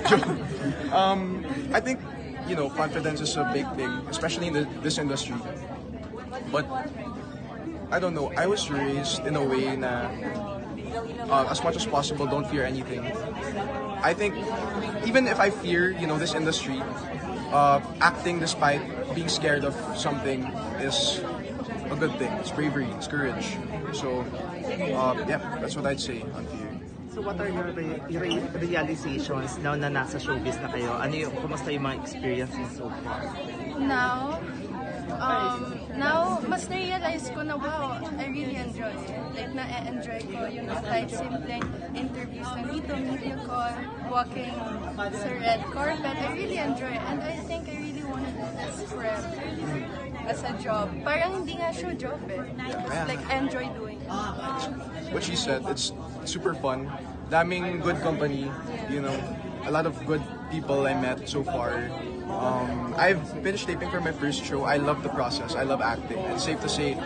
Joke. I think, confidence is a big thing, especially in this industry. But I don't know. I was raised in a way na as much as possible, don't fear anything. I think even if I fear, this industry, acting despite being scared of something is a good thing. It's bravery, it's courage. So, yeah, that's what I'd say on fear. So what are your realizations now na nasa showbiz na kayo? Kumusta yung mga experiences so far? Now, mas na-realize ko na wow, I really enjoy it. Like, na-enjoy ko yung kahit simpleng interviews na dito, media call, walking sa red carpet. I really enjoy it. And I think I really want to do this forever as a job. Parang hindi nga show job eh. Like, I enjoy doing it. What she said, it's super fun. Daming good company, a lot of good people I met so far. I've finished taping for my first show. I love the process. I love acting. It's safe to say,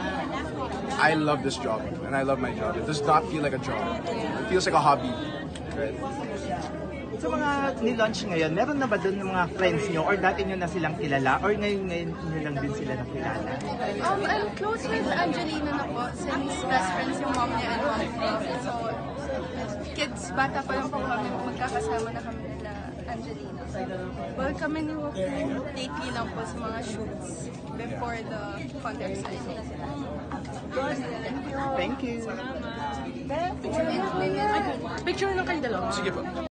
I love this job and I love my job. It does not feel like a job. It feels like a hobby. Right? Sa mga ni-launch ngayon, meron na ba doon ng mga friends nyo or dati nyo na silang kilala or ngayon nyo lang din sila nakilala? I'm close with Angelina na po since best friends yung mom niya and mom ko. So, kids, bata pa lang po kami, magkakasama na kami nila Angelina. Well, kami ni Walker lately lang po sa mga shoots before the contract signing. Thank you. Picture lang kayo dalawa. Sige po.